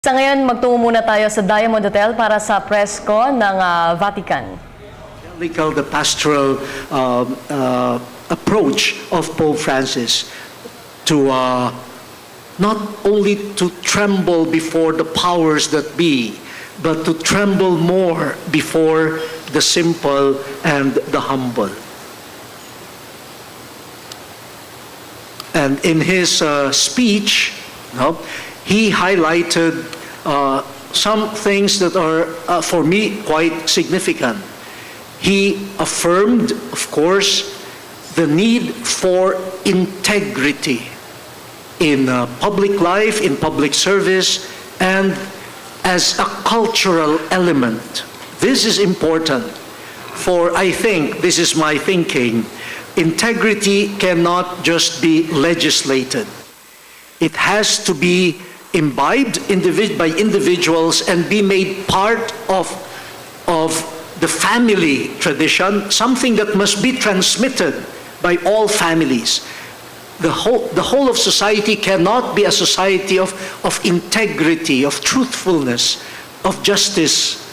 Sa ngayon, magtungo muna tayo sa Diamond Hotel para sa Presscon ng Vatican. We call the pastoral approach of Pope Francis to not only to tremble before the powers that be, but to tremble more before the simple and the humble. And in his speech, he highlighted some things that are, for me, quite significant. He affirmed, of course, the need for integrity in public life, in public service, and as a cultural element. This is important, for I think, this is my thinking, integrity cannot just be legislated. It has to be imbibed by individuals and be made part of the family tradition, something that must be transmitted by all families. The whole of society cannot be a society of integrity, of truthfulness, of justice,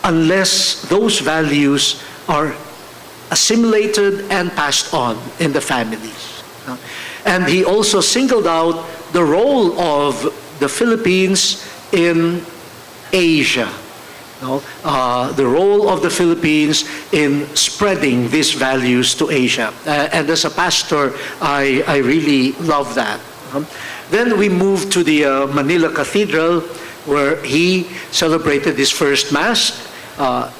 unless those values are assimilated and passed on in the families. And he also singled out the role of the Philippines in Asia. The role of the Philippines in spreading these values to Asia. And as a pastor, I really love that. Then we moved to the Manila Cathedral, where he celebrated his first Mass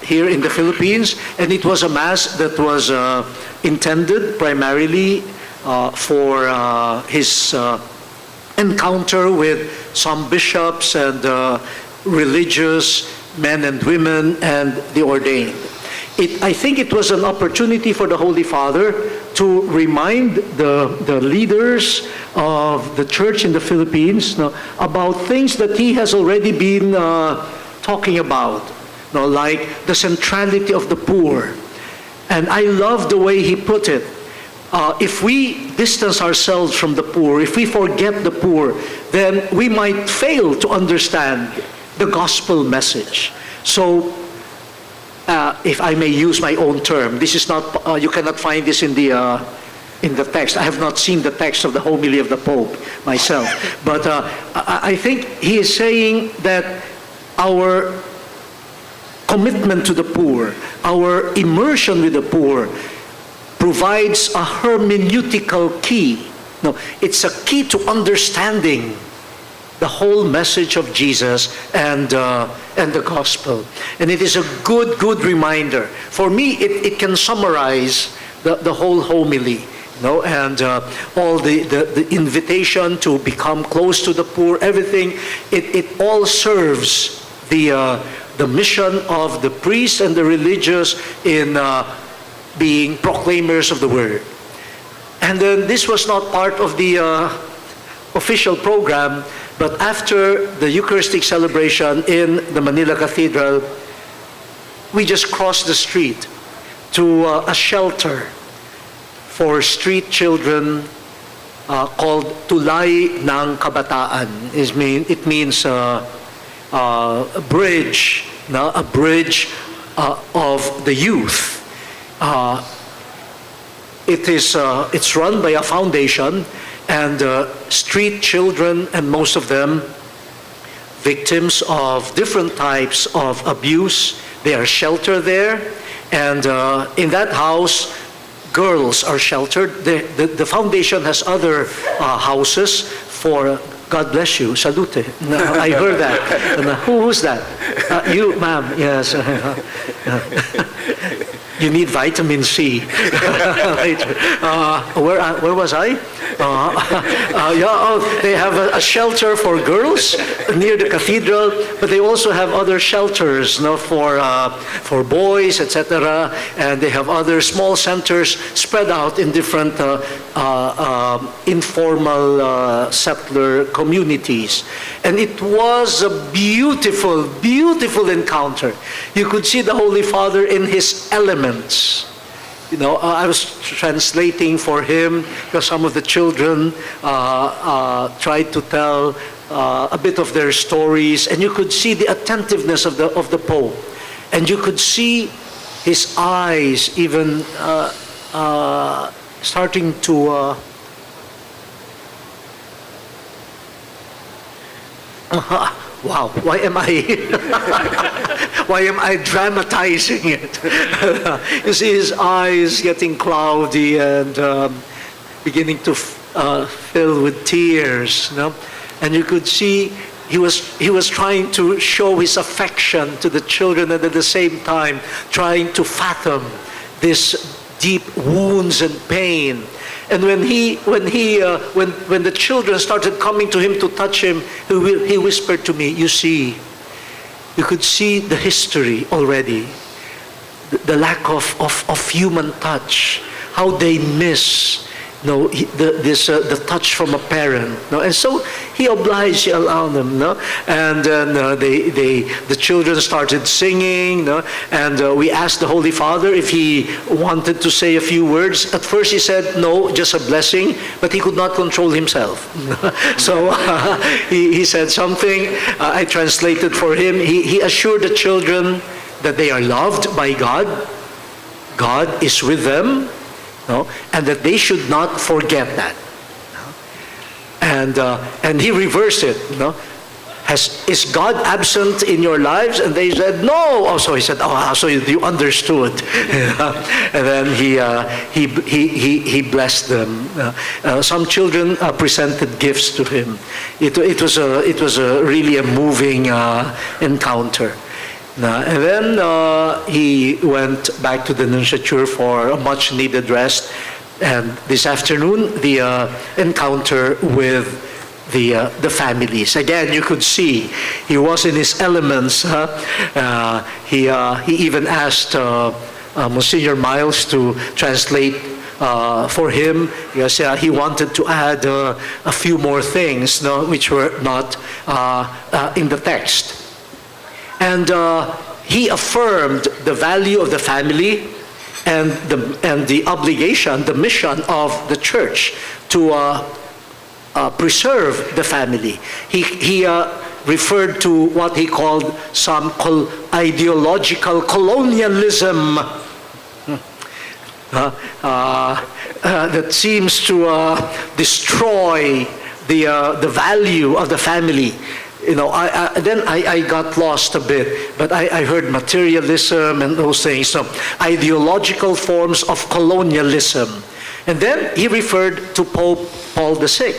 here in the Philippines. And it was a Mass that was intended primarily for his encounter with some bishops and religious men and women and the ordained. I think it was an opportunity for the Holy Father to remind the leaders of the church in the Philippines about things that he has already been talking about, like the centrality of the poor. And I love the way he put it. If we distance ourselves from the poor, if we forget the poor, then we might fail to understand the gospel message. So, if I may use my own term, this is not, you cannot find this in the text. I have not seen the text of the homily of the Pope myself. But I think he is saying that our commitment to the poor, our immersion with the poor, provides a hermeneutical key. No, it's a key to understanding the whole message of Jesus and the gospel. And it is a good reminder. For me, it can summarize the whole homily. And all the invitation to become close to the poor, everything, it all serves the mission of the priests and the religious in being proclaimers of the word. And then this was not part of the official program, but after the Eucharistic celebration in the Manila Cathedral, we just crossed the street to a shelter for street children called Tulay ng Kabataan. It means a bridge, a bridge of the youth. It's run by a foundation, and street children, and most of them victims of different types of abuse, they are sheltered there. And in that house, girls are sheltered. The foundation has other houses for, God bless you, salute. No, I heard that. Who's that? You, ma'am, yes. You need vitamin C. Where was I? They have a shelter for girls near the cathedral, but they also have other shelters, for boys, etc. And they have other small centers spread out in different informal settler communities. And it was a beautiful encounter. You could see the Holy Father in his element. I was translating for him because some of the children tried to tell a bit of their stories, and you could see the attentiveness of the Pope, and you could see his eyes even starting to. Wow, why am I dramatizing it? You see his eyes getting cloudy and beginning to fill with tears, you know? And you could see he was trying to show his affection to the children, and at the same time trying to fathom this deep wounds and pain. And when the children started coming to him to touch him, he whispered to me, "You see, you could see the history already, the lack of human touch, how they miss, the touch from a parent." And so he obliged, he allowed them, and then the children started singing, and we asked the Holy Father if he wanted to say a few words. At first he said no, just a blessing, but he could not control himself. So he said something. I translated for him. He assured the children that they are loved by God. God is with them. And that they should not forget that. And he reversed it. Is God absent in your lives? And they said no. Also he said, "Oh, so you understood." And then he blessed them. Some children presented gifts to him. It was really a moving encounter. And then he went back to the nunciature for a much-needed rest. And this afternoon, the encounter with the families. Again, you could see he was in his elements. He even asked Monsignor Miles to translate for him, because he wanted to add a few more things, which were not in the text. And he affirmed the value of the family and the obligation, the mission of the church to preserve the family. He referred to what he called some ideological colonialism that seems to destroy the value of the family. Then I got lost a bit, but I heard materialism and those things, so ideological forms of colonialism. And then he referred to Pope Paul VI,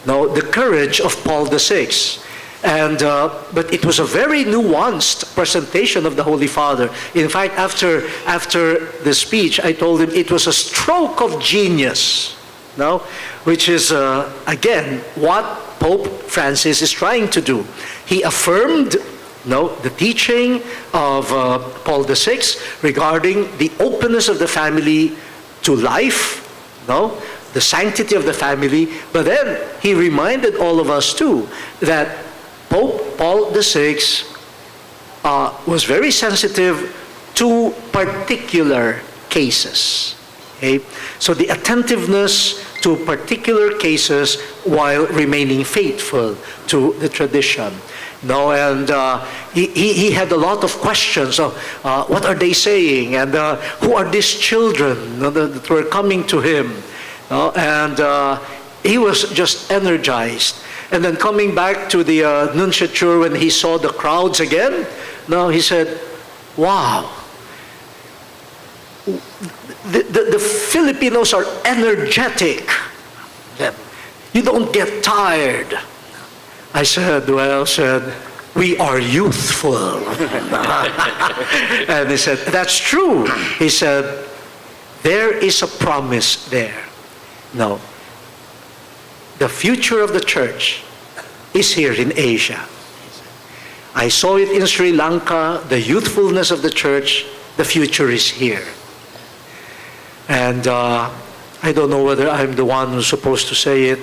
the courage of Paul VI. But it was a very nuanced presentation of the Holy Father. In fact, after the speech, I told him it was a stroke of genius, which is, again, what Pope Francis is trying to do. He affirmed the teaching of Paul VI regarding the openness of the family to life, the sanctity of the family, but then he reminded all of us too that Pope Paul VI was very sensitive to particular cases. Okay? So the attentiveness to particular cases while remaining faithful to the tradition. And he had a lot of questions of what are they saying, and who are these children that were coming to him. And he was just energized. And then coming back to the nunciature, when he saw the crowds again, he said, wow, the Filipinos are energetic. You don't get tired. I said, we are youthful. And he said, that's true. He said, there is a promise there. No. The future of the church is here in Asia. I saw it in Sri Lanka, the youthfulness of the church, the future is here. And I don't know whether I'm the one who's supposed to say it.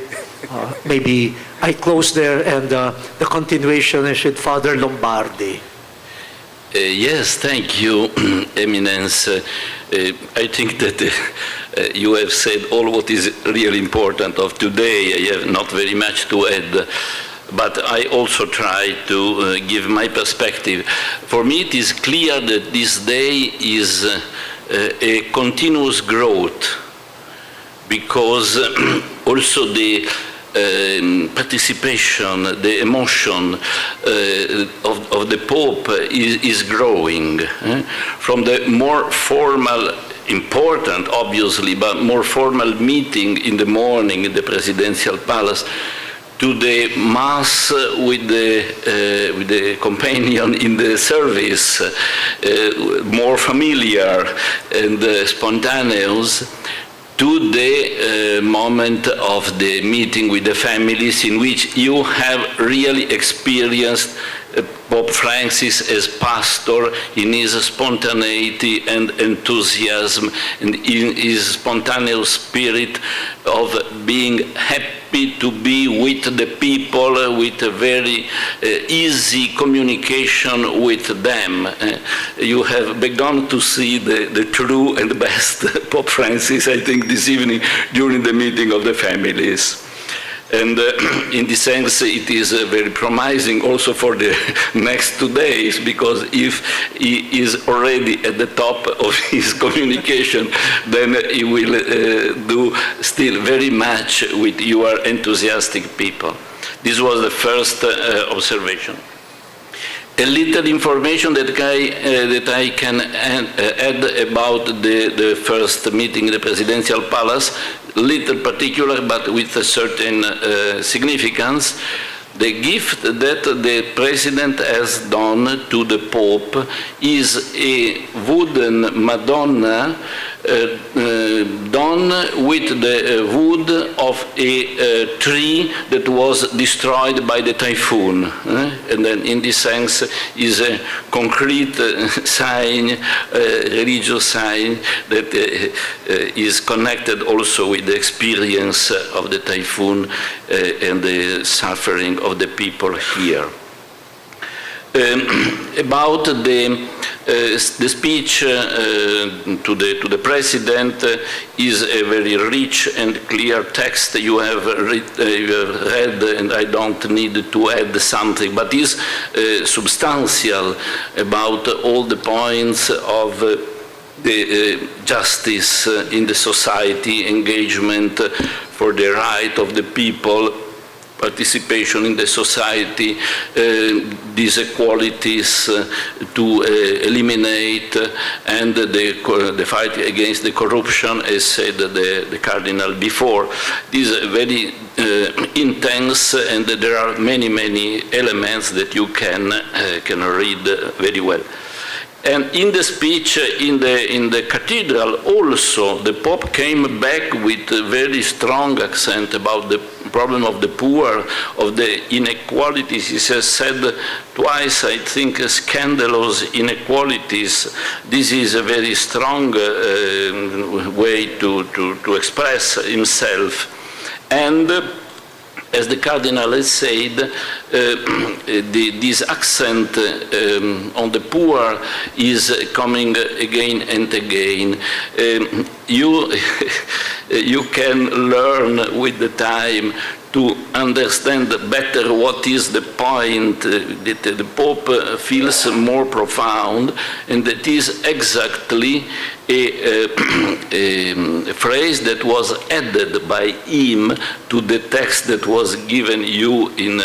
Maybe I close there, and the continuation is with Father Lombardi. Yes, thank you, Eminence. I think that you have said all what is really important of today. I have not very much to add. but I also try to give my perspective. For me, it is clear that this day is a continuous growth, because also the participation, the emotion of the Pope is growing. From the more formal, important, obviously, but more formal meeting in the morning in the Presidential Palace, to the Mass with the companion in the service, more familiar and spontaneous, to the moment of the meeting with the families, in which you have really experienced Pope Francis as pastor in his spontaneity and enthusiasm, and in his spontaneous spirit of being happy to be with the people, with a very easy communication with them. You have begun to see the true and best Pope Francis, I think, this evening during the meeting of the families. And in this sense, it is very promising also for the next 2 days, because if he is already at the top of his communication, then he will do still very much with your enthusiastic people. This was the first observation. A little information that I can add about the first meeting in the Presidential Palace, little particular but with a certain significance. The gift that the President has done to the Pope is a wooden Madonna done with the wood of a tree that was destroyed by the typhoon. And then in this sense is a concrete sign, religious sign, that is connected also with the experience of the typhoon and the suffering of the people here. About the speech to the President is a very rich and clear text you have read, and I don't need to add something, but is substantial about all the points of the justice in the society, engagement for the right of the people, participation in the society, these inequalities to eliminate, and the fight against the corruption, as said the Cardinal before. This is very intense, and there are many, many elements that you can read very well. And in the speech in the cathedral also, the Pope came back with a very strong accent about the problem of the poor, of the inequalities. He has said twice, I think, scandalous inequalities. This is a very strong way to express himself. And as the Cardinal has said, this accent on the poor is coming again and again. You can learn with the time to understand better what is the point that the Pope feels more profound, and that is exactly a phrase that was added by him to the text that was given you in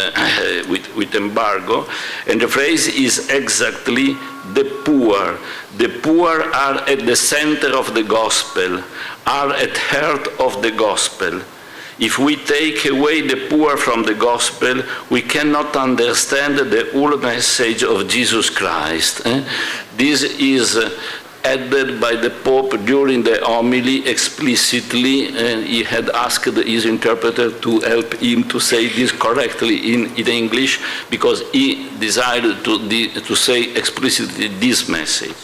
with embargo, and the phrase is exactly the poor. The poor are at the center of the gospel, are at heart of the gospel. If we take away the poor from the gospel, we cannot understand the whole message of Jesus Christ. This is added by the Pope during the homily explicitly, and he had asked his interpreter to help him to say this correctly in English, because he desired to say explicitly this message.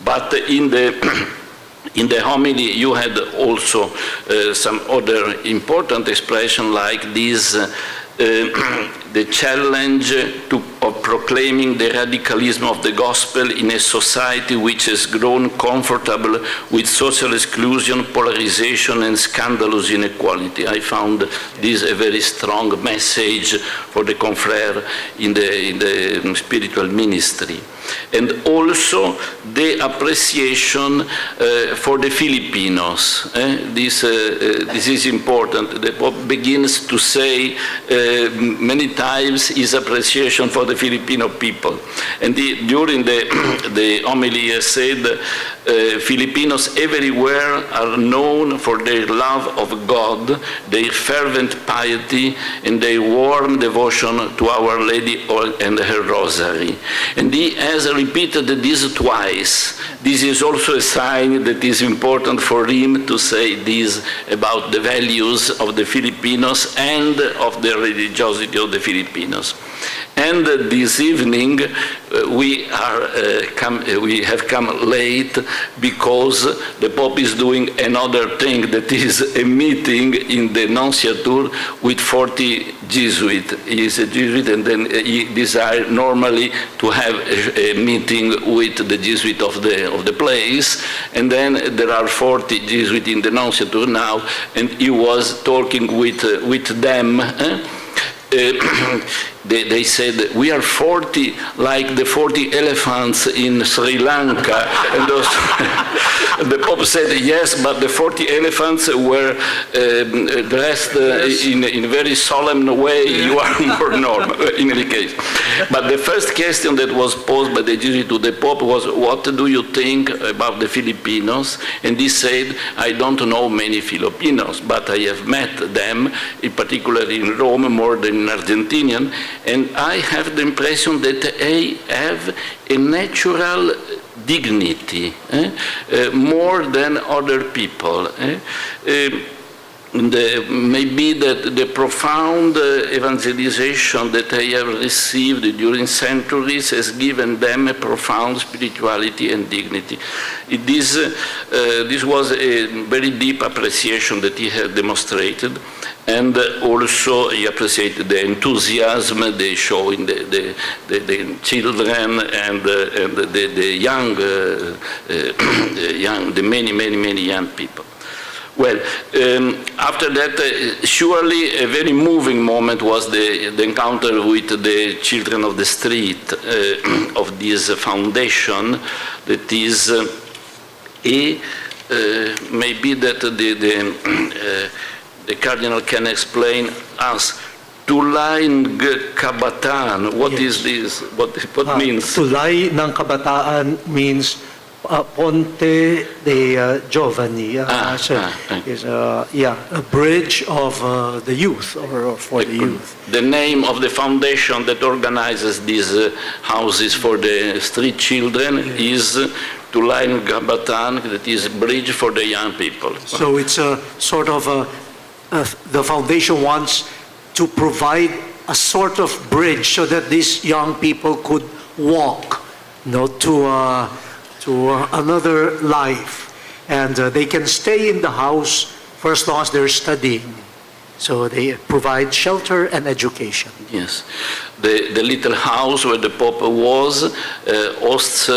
But in the homily, you had also some other important expression like this, the challenge of proclaiming the radicalism of the gospel in a society which has grown comfortable with social exclusion, polarization, and scandalous inequality. I found this a very strong message for the confrere in the spiritual ministry. And also the appreciation for the Filipinos. This is important. The Pope begins to say many times his appreciation for the Filipino people. And during the homily he said, Filipinos everywhere are known for their love of God, their fervent piety, and their warm devotion to Our Lady and her Rosary. And he has repeated this twice. This is also a sign that is important for him to say this about the values of the Filipinos and of the religiosity of the Filipinos. And this evening we have come late because the Pope is doing another thing, that is a meeting in the Nunciature with 40 Jesuits. He is a Jesuit, and then he desires normally to have a meeting with the Jesuit of the place, and then there are 40 Jesuits in the Nunciature now, and he was talking with them. They said, we are 40 like the 40 elephants in Sri Lanka. And the Pope said, yes, but the 40 elephants were dressed in a very solemn way. You are more normal, in any case. But the first question that was posed by the Jesuit to the Pope was, what do you think about the Filipinos? And he said, I don't know many Filipinos, but I have met them, in particular in Rome, more than in Argentinian. And I have the impression that they have a natural dignity, more than other people. Maybe that the profound evangelization that they have received during centuries has given them a profound spirituality and dignity. This was a very deep appreciation that he had demonstrated, and also he appreciated the enthusiasm they show in the children and the young, the many young people. Well, after that, surely a very moving moment was the encounter with the children of the street of this foundation. That is maybe that the Cardinal can explain us. Tulay ng Kabataan, what is this? What means? Tulay ng Kabataan means Ponte de Giovani. Is a bridge of the youth, or for the youth. The name of the foundation that organizes these houses for the street children is Tulay ng Kabataan, that is bridge for the young people. So it's a sort of the foundation wants to provide a sort of bridge so that these young people could walk, to another life, and they can stay in the house for as long as they're studying. So they provide shelter and education. Yes, the little house where the Pope was hosts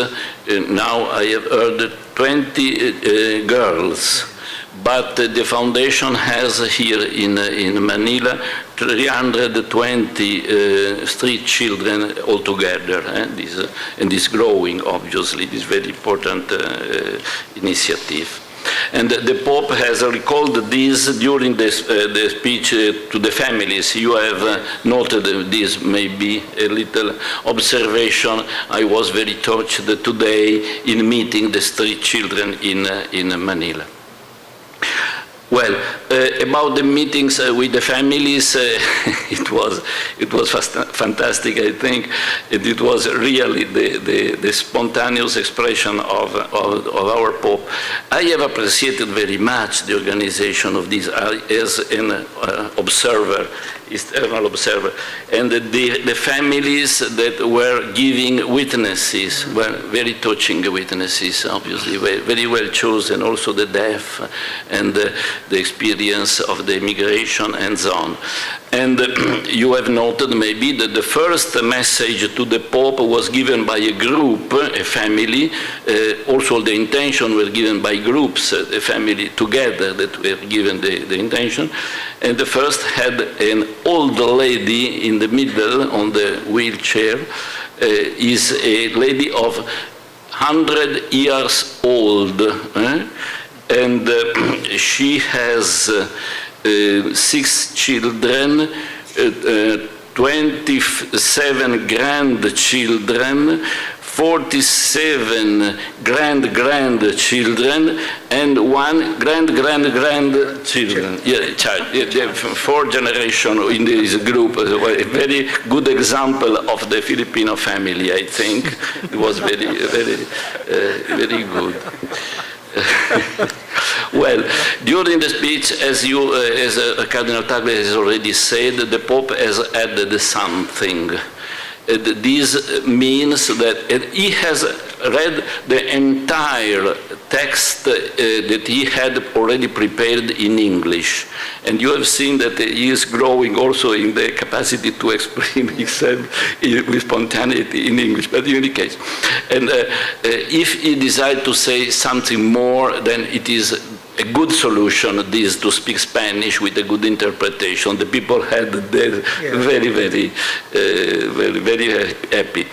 now, I have heard, 20 girls. But the foundation has here in Manila 320 street children altogether, and is growing, obviously, this very important initiative. And the Pope has recalled this during the speech to the families. You have noted this, maybe a little observation. I was very touched today in meeting the street children in Manila. Well, about the meetings with the families, it was fantastic, I think. It was really the spontaneous expression of our Pope. I have appreciated very much the organization of this as an observer, external observer, and the families that were giving witnesses were very touching witnesses, obviously, very well chosen, also the deaf and the experience of the immigration and so on. And you have noted maybe that the first message to the Pope was given by a group, a family. Also the intention was given by groups, a family together that were given the intention. And the first had an old lady in the middle on the wheelchair. Is a lady of 100 years old. And she has 6 children, 27 grandchildren, 47 grand-grandchildren, and 1 grand-grand-grandchildren. Yeah, 4 generations in this group. A very good example of the Filipino family, I think. It was very, very, very good. Well, during the speech, as Cardinal Tagle has already said, the Pope has added something. This means that he has read the entire text that he had already prepared in English. And you have seen that he is growing also in the capacity to express himself with spontaneity in English, but in any case. And if he decides to say something more, then it is a good solution, this, to speak Spanish with a good interpretation. The people had their very, very happy.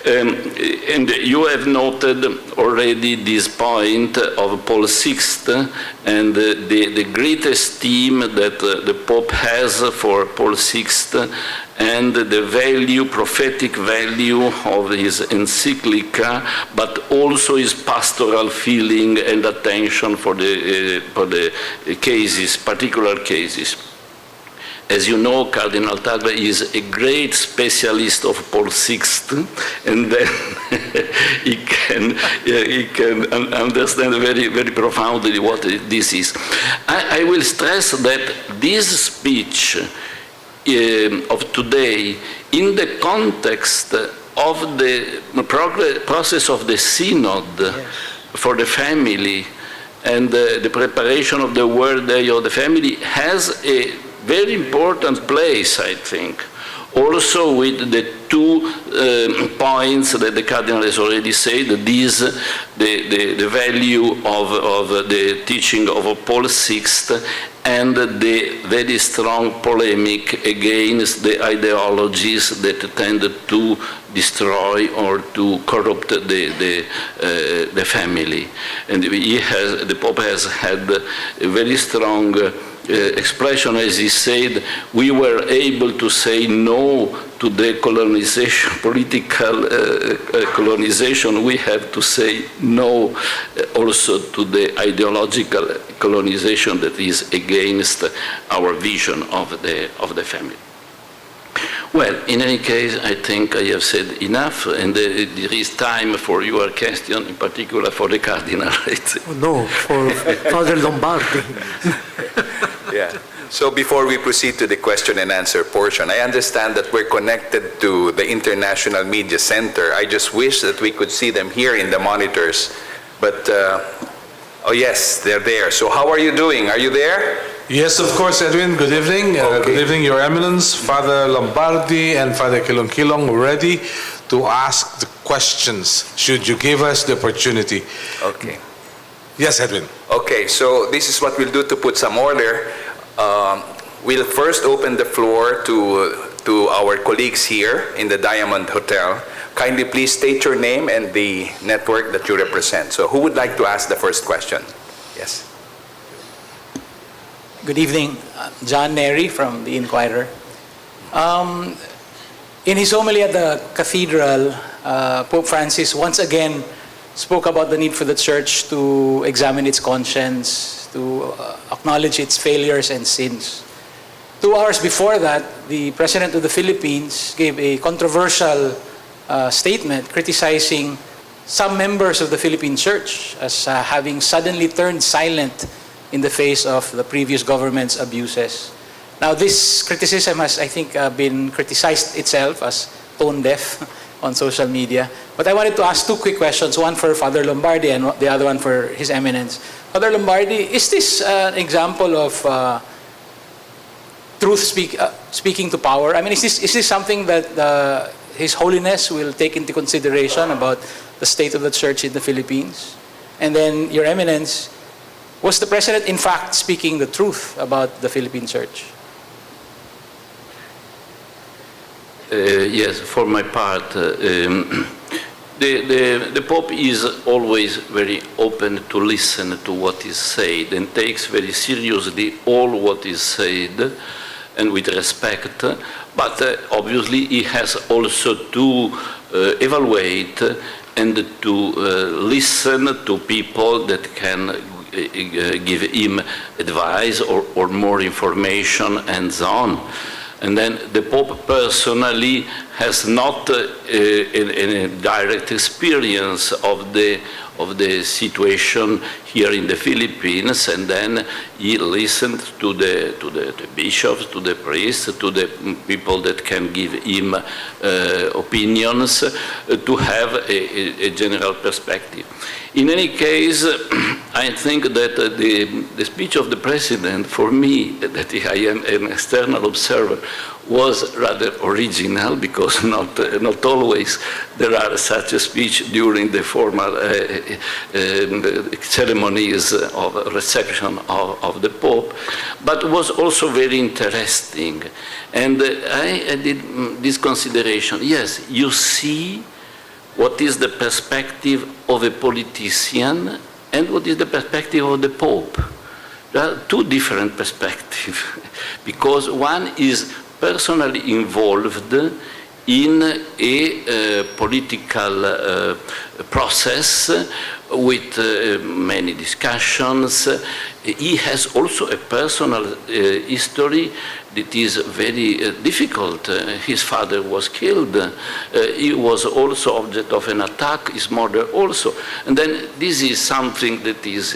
And you have noted already this point of Paul VI and the great esteem that the Pope has for Paul VI and the value, prophetic value of his encyclica, but also his pastoral feeling and attention for the cases, particular cases. As you know, Cardinal Tagle is a great specialist of Paul VI, and then he can understand very, very profoundly what this is. I will stress that this speech of today, in the context of the process of the Synod for the family and the preparation of the World Day of the Family, has a very important place, I think. Also with the 2 points that the Cardinal has already said, the value of the teaching of Paul VI and the very strong polemic against the ideologies that tend to destroy or to corrupt the family. And the Pope has had a very strong expression, as he said. We were able to say no to the colonization, political colonization. We have to say no also to the ideological colonization that is against our vision of the family. Well, in any case, I think I have said enough, and there is time for your question, in particular for the Cardinal. No, for Father Lombardi. Yeah. So before we proceed to the question and answer portion, I understand that we're connected to the International Media Center. I just wish that we could see them here in the monitors. But, oh yes, they're there. So how are you doing? Are you there? Yes, of course, Edwin. Good evening. Good evening, Your Eminence. Father Lombardi and Father Kilong ready to ask the questions, should you give us the opportunity. Okay. Yes, Edwin. Okay, so this is what we'll do to put some order. We'll first open the floor to our colleagues here in the Diamond Hotel. Kindly please state your name and the network that you represent. So who would like to ask the first question? Yes. Good evening, John Neri from the Inquirer. In his homily at the cathedral, Pope Francis once again spoke about the need for the Church to examine its conscience, to acknowledge its failures and sins. 2 hours before that, the President of the Philippines gave a controversial statement criticizing some members of the Philippine Church as having suddenly turned silent in the face of the previous government's abuses. Now, this criticism has, I think, been criticized itself as tone deaf on social media. But I wanted to ask 2 quick questions, one for Father Lombardi and the other one for His Eminence. Father Lombardi, is this an example of speaking to power? I mean, is this something that His Holiness will take into consideration about the state of the church in the Philippines? And then, Your Eminence, was the President in fact speaking the truth about the Philippine church? Yes, for my part, the Pope is always very open to listen to what is said and takes very seriously all what is said and with respect, but obviously he has also to evaluate and to listen to people that can give him advice or more information and so on. And then the Pope personally has not a direct experience of the situation here in the Philippines, and then he listened to the bishops, to the priests, to the people that can give him opinions to have a general perspective. In any case, I think that the speech of the President, for me, that I am an external observer, was rather original, because not always there are such a speech during the formal ceremonies of reception of the Pope, but was also very interesting. And I did this consideration. Yes, you see what is the perspective of a politician and what is the perspective of the Pope. There are two different perspectives, because one is personally involved in a political process with many discussions. He has also a personal history that is very difficult. His father was killed. He was also object of an attack, his mother also. And then this is something that is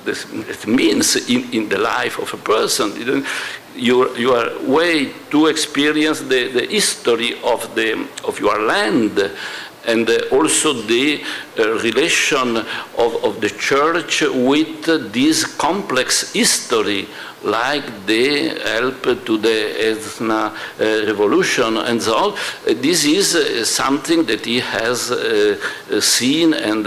that means in the life of a person. You are way too experienced the history of your land, and also the relation of the church with this complex history, like the help to the Ethna revolution and so on. This is something that he has seen and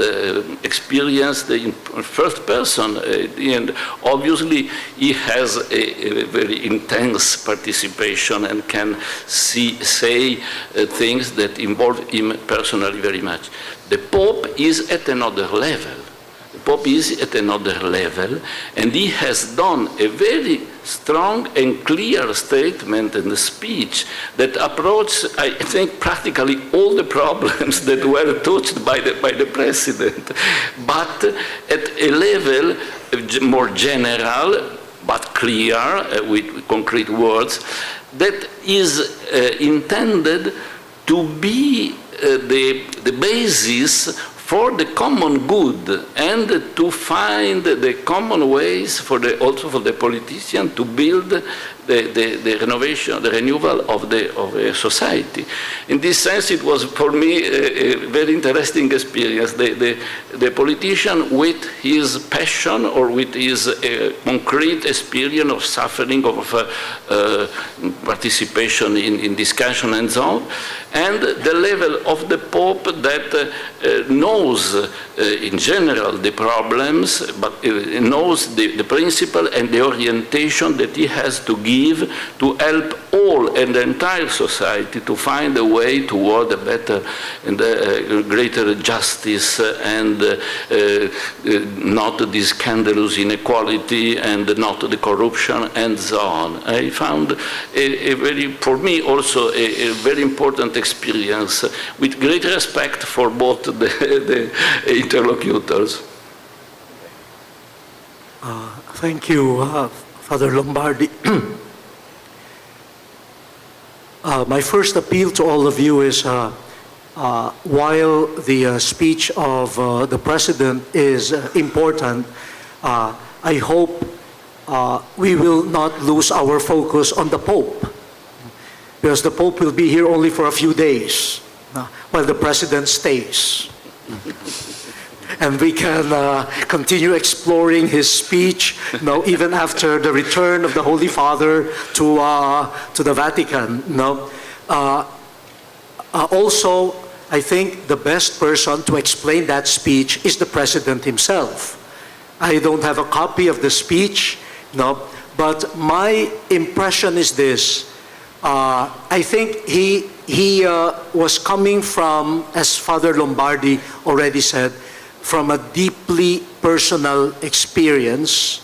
experienced in first person, and obviously he has a very intense participation and can say things that involve him personally very much. The Pope is at another level. The Pope is at another level, and he has done a very strong and clear statement and speech that approaches, I think, practically all the problems that were touched by the President, but at a level more general but clear, with concrete words, that is intended to be the basis for the common good, and to find the common ways also for the politician to build the renovation, the renewal of the society. In this sense, it was for me a very interesting experience. The politician, with his passion or with his concrete experience of suffering, of participation in discussion and so on, and the level of the Pope that knows in general the problems, but knows the principle and the orientation that he has to give to help all and the entire society to find a way toward a better and greater justice, and not this scandalous inequality and not the corruption and so on. I found for me also a very important experience, with great respect for both the interlocutors. Thank you, Father Lombardi. My first appeal to all of you is, while the speech of the President is important, I hope we will not lose our focus on the Pope, because the Pope will be here only for a few days while the President stays. and we can continue exploring his speech, even after the return of the Holy Father to the Vatican. Also, I think the best person to explain that speech is the President himself. I don't have a copy of the speech, but my impression is this. I think he was coming from, as Father Lombardi already said, from a deeply personal experience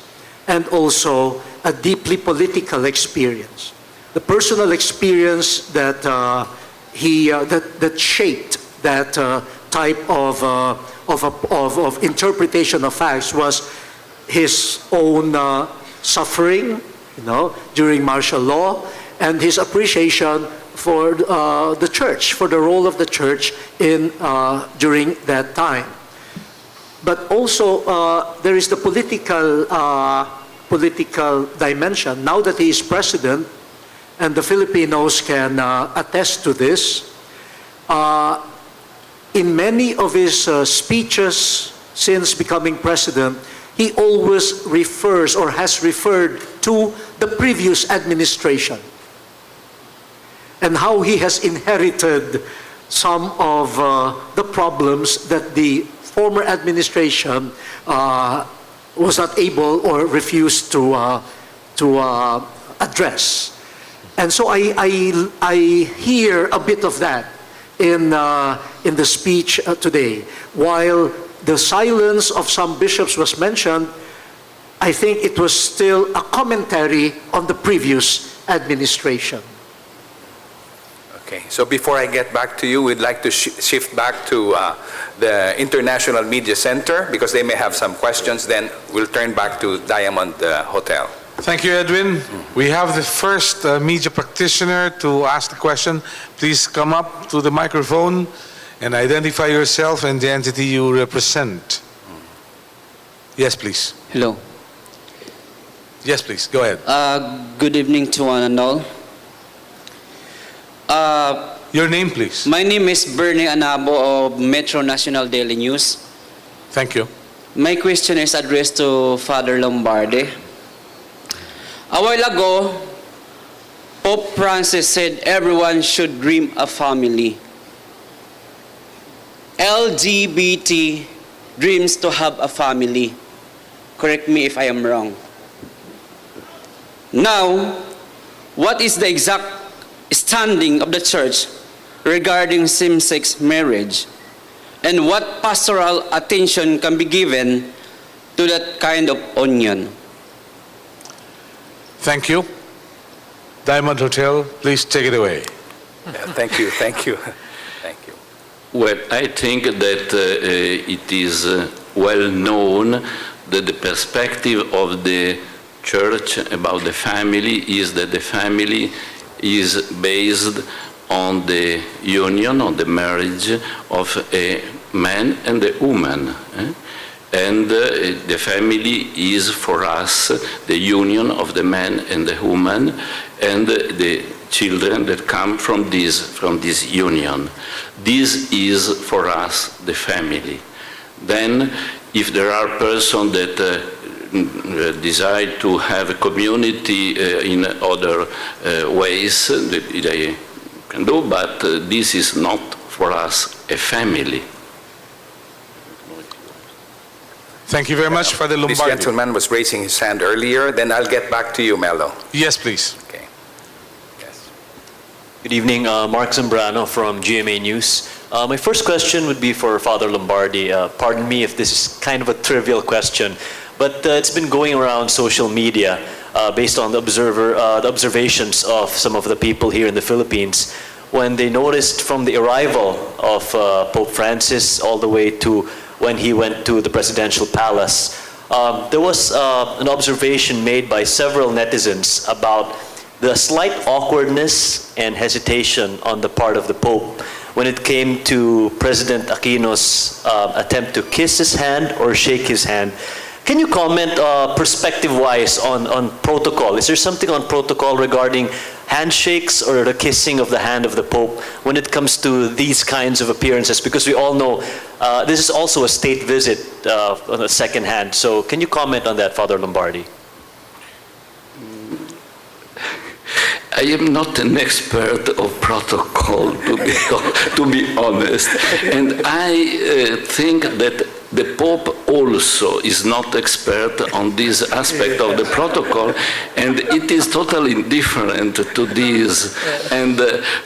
and also a deeply political experience. The personal experience that that shaped that type of interpretation of facts was his own suffering, during martial law, and his appreciation for the church, for the role of the church during that time. But also there is the political dimension. Now that he is president, and the Filipinos can attest to this, in many of his speeches since becoming president, he always refers or has referred to the previous administration and how he has inherited some of the problems that the former administration was not able or refused to address. And so I hear a bit of that in the speech today. While the silence of some bishops was mentioned, I think it was still a commentary on the previous administration. Okay, so before I get back to you, we'd like to shift back to the International Media Center because they may have some questions. Then we'll turn back to Diamond Hotel. Thank you, Edwin. We have the first media practitioner to ask the question. Please come up to the microphone and identify yourself and the entity you represent. Yes, please. Hello. Yes, please. Go ahead. Good evening to one and all. Your name, please. My name is Bernie Anabo of Metro National Daily News. Thank you. My question is addressed to Father Lombardi. A while ago, Pope Francis said everyone should dream a family. LGBT dreams to have a family. Correct me if I am wrong. Now, what is the exact standing of the Church regarding same-sex marriage? And what pastoral attention can be given to that kind of union? Thank you. Diamond Hotel, please take it away. Thank you. Thank you. Well, I think that it is well known that the perspective of the Church about the family is that the family is based on the union, on the marriage of a man and a woman. And the family is for us the union of the man and the woman and the children that come from this union. This is for us the family. Then if there are persons that desire to have a community in other ways, they can do, but this is not for us a family. Thank you very much, Father Lombardi. This gentleman was raising his hand earlier, then I'll get back to you, Mello. Yes, please. Okay. Yes. Good evening, Mark Zambrano from GMA News. My first question would be for Father Lombardi. Pardon me if this is kind of a trivial question, but it's been going around social media based on the observations of some of the people here in the Philippines when they noticed from the arrival of Pope Francis all the way to when he went to the presidential palace. There was an observation made by several netizens about the slight awkwardness and hesitation on the part of the Pope when it came to President Aquino's attempt to kiss his hand or shake his hand. Can you comment perspective-wise on protocol? Is there something on protocol regarding handshakes or the kissing of the hand of the Pope when it comes to these kinds of appearances? Because we all know this is also a state visit on the second hand. So can you comment on that, Father Lombardi? I am not an expert of protocol, to be honest, and I think that the Pope also is not expert on this aspect of the protocol, and it is totally different to this. And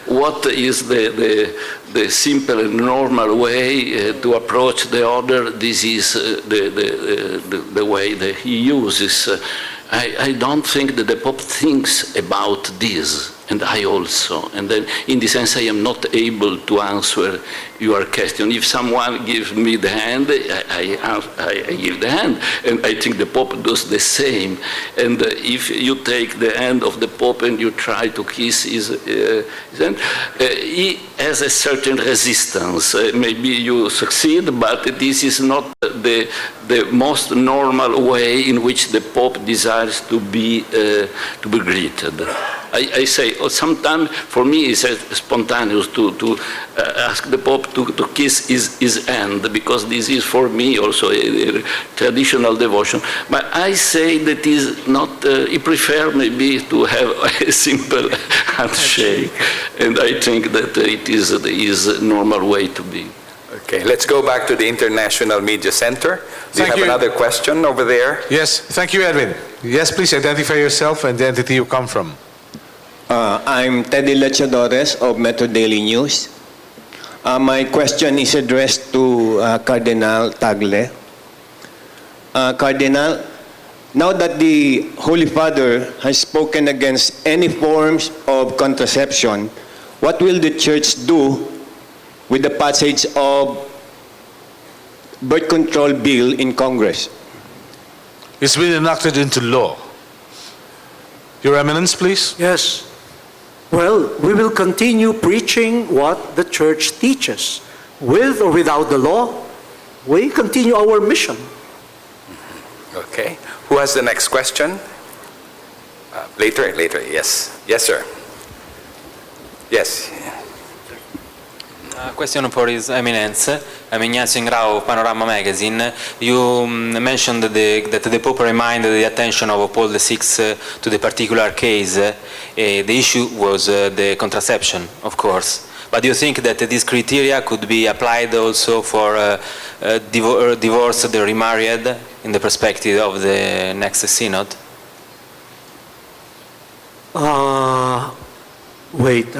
what is the simple and normal way to approach the other? This is the way that he uses. I don't think that the Pope thinks about this, and I also. And then, in this sense, I am not able to answer your question. If someone gives me the hand, I give the hand, and I think the Pope does the same. And if you take the hand of the Pope and you try to kiss his hand, he has a certain resistance. Maybe you succeed, but this is not the most normal way in which the Pope desires to be greeted. I say, sometimes for me it's spontaneous to ask the Pope to kiss his hand, because this is for me also a traditional devotion. But I say that is not, he prefers maybe to have a simple handshake, and I think that it is his normal way to be. Okay, let's go back to the International Media Center. Do you Thank have you. another question over there? Yes, thank you, Edwin. Yes, please identify yourself and the entity you come from. I'm Teddy Lechadores of Metro Daily News. My question is addressed to Cardinal Tagle. Cardinal, now that the Holy Father has spoken against any forms of contraception, what will the Church do with the passage of birth control bill in Congress? It's been enacted into law. Your Eminence, please. Yes. Well, we will continue preaching what the Church teaches. With or without the law, we continue our mission. Okay. Who has the next question? Later, yes. Yes, sir. Yes. Question for His Eminence. I'm Ignazio Ingrao, Panorama Magazine. You mentioned that the Pope reminded the attention of Paul VI to the particular case. The issue was the contraception, of course. But do you think that these criteria could be applied also for divorced, the remarried, in the perspective of the next synod? Wait.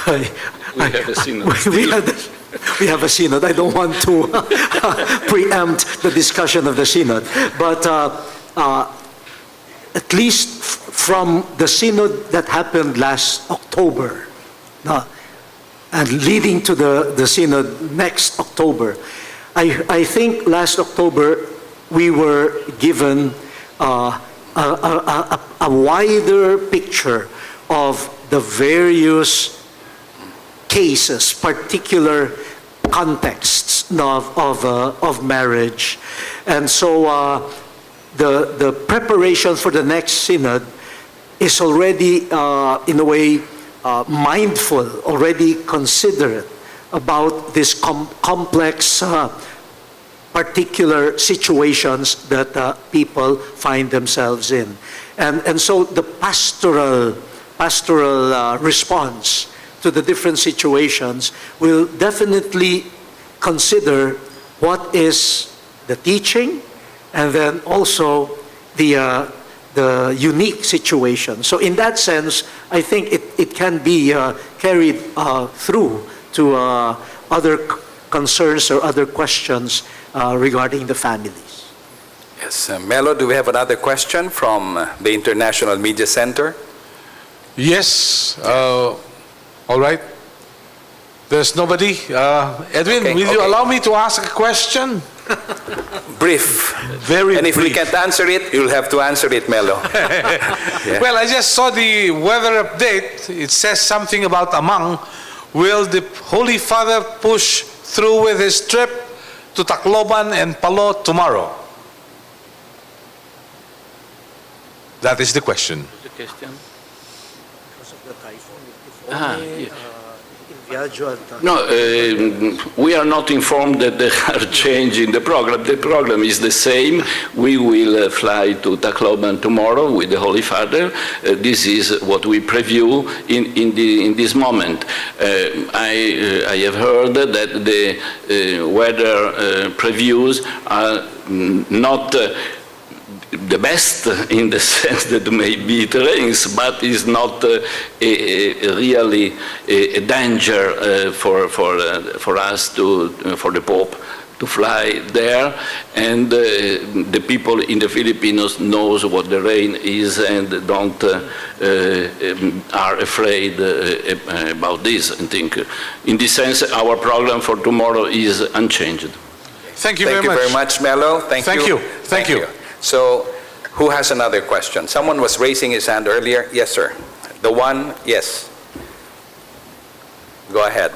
We have a synod. We have a synod. I don't want to preempt the discussion of the synod. But at least from the synod that happened last October, and leading to the synod next October, I think last October we were given a wider picture of the various cases, particular contexts of marriage. And so the preparation for the next synod is already, in a way, mindful, already considerate about this complex particular situations that people find themselves in. And so the pastoral response to the different situations will definitely consider what is the teaching and then also the unique situation. So in that sense, I think it can be carried through to other concerns or other questions regarding the families. Yes. Melo, do we have another question from the International Media Center? Yes. All right. There's nobody. Edwin, Okay, will you okay. allow me to ask a question? Brief. Very And if we brief. can't answer it, you'll have to answer it, Melo. Yeah. Well, I just saw the weather update. It says something about Amang. Will the Holy Father push through with his trip to Tacloban and Palo tomorrow? That is the question. The question? No, we are not informed that they are changing the program. The program is the same. We will fly to Tacloban tomorrow with the Holy Father. This is what we preview in this moment. I have heard that the weather previews are not the best in the sense that maybe it rains, but is not really a danger for us for the Pope to fly there, and the people in the Filipinos knows what the rain is and don't are afraid about this. I think in this sense our program for tomorrow is unchanged. Thank you Thank you very much, Mello. Thank you. Thank you. So, who has another question? Someone was raising his hand earlier. Yes, sir. The one, yes. Go ahead.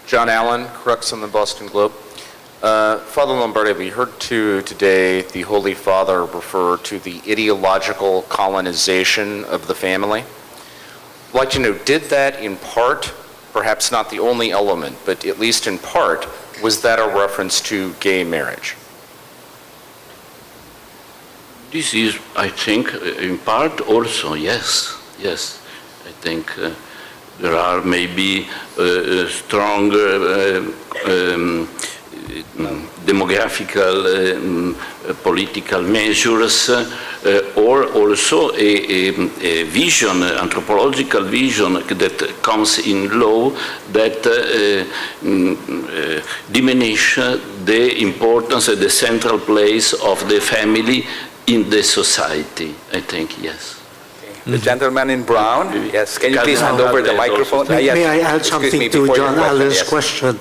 John Allen, Crux on the Boston Globe. Father Lombardi, we heard today the Holy Father refer to the ideological colonization of the family. I'd like to know, did that in part, perhaps not the only element, but at least in part, was that a reference to gay marriage? This is, I think, in part also, yes. Yes. I think there are maybe strong demographical, political measures, or also a vision, anthropological vision that comes in law that diminish the importance and the central place of the family in the society, I think, yes. The gentleman in brown, yes. Can you please hand over the microphone? May, Yes. may I add Excuse me, something to before your John Allen's yes. question?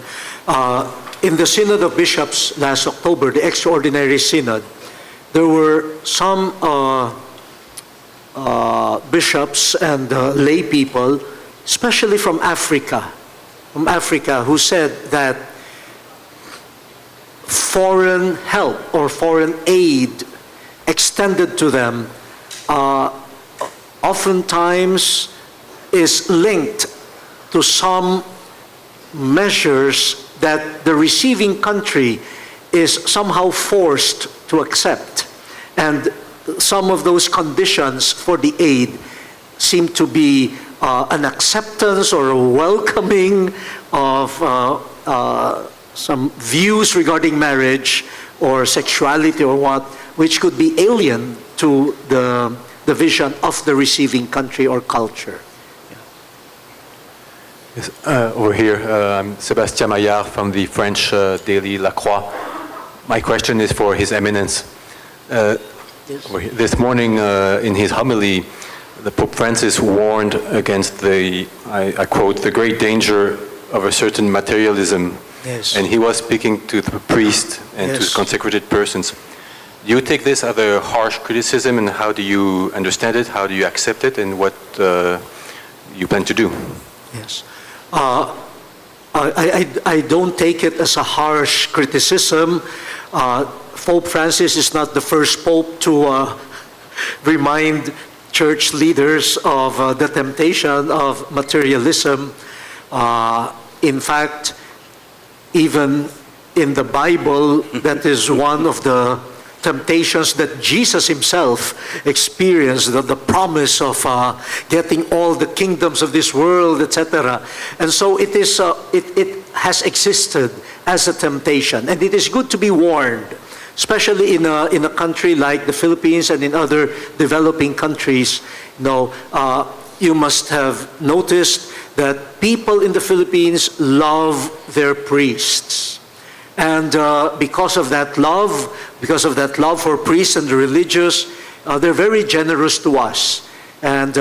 In the Synod of Bishops last October, the Extraordinary Synod, there were some bishops and lay people, especially from Africa, who said that foreign help or foreign aid extended to them oftentimes is linked to some measures that the receiving country is somehow forced to accept. And some of those conditions for the aid seem to be an acceptance or a welcoming of some views regarding marriage or sexuality or what, which could be alien to the vision of the receiving country or culture. Yes, over here, I'm Sébastien Maillard from the French daily La Croix. My question is for His Eminence. Over here. This morning in his homily, the Pope Francis warned against the, I quote, the great danger of a certain materialism. Yes. And he was speaking to the priest and to consecrated persons. Do you take this as a harsh criticism, and how do you understand it? How do you accept it, and what you plan to do? Yes. I don't take it as a harsh criticism. Pope Francis is not the first pope to remind church leaders of the temptation of materialism. In fact, even in the Bible, that is one of the temptations that Jesus himself experienced, the promise of getting all the kingdoms of this world, etc. And so it is. It has existed as a temptation, and it is good to be warned, especially in a country like the Philippines and in other developing countries. You must have noticed that people in the Philippines love their priests. And because of that love for priests and the religious, they're very generous to us. And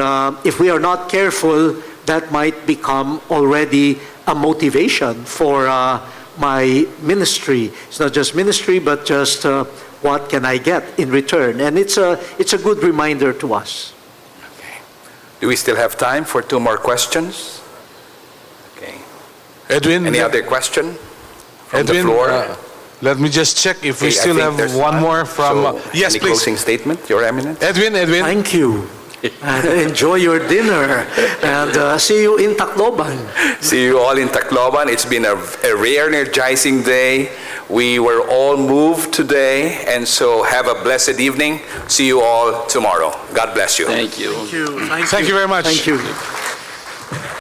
if we are not careful, that might become already a motivation for my ministry. It's not just ministry, but just what can I get in return? And it's a good reminder to us. Okay. Do we still have time for two more questions? Okay. Edwin? Any other question? From Edwin, the floor? Let me just check if we Okay, I still think have there's one none. more from... So, yes, any please. closing statement, Your Eminence? Edwin. Thank you. And enjoy your dinner. And see you in Tacloban. See you all in Tacloban. It's been a rare energizing day. We were all moved today, and so have a blessed evening. See you all tomorrow. God bless you. Thank you. Thank you. Thank you very much. Thank you.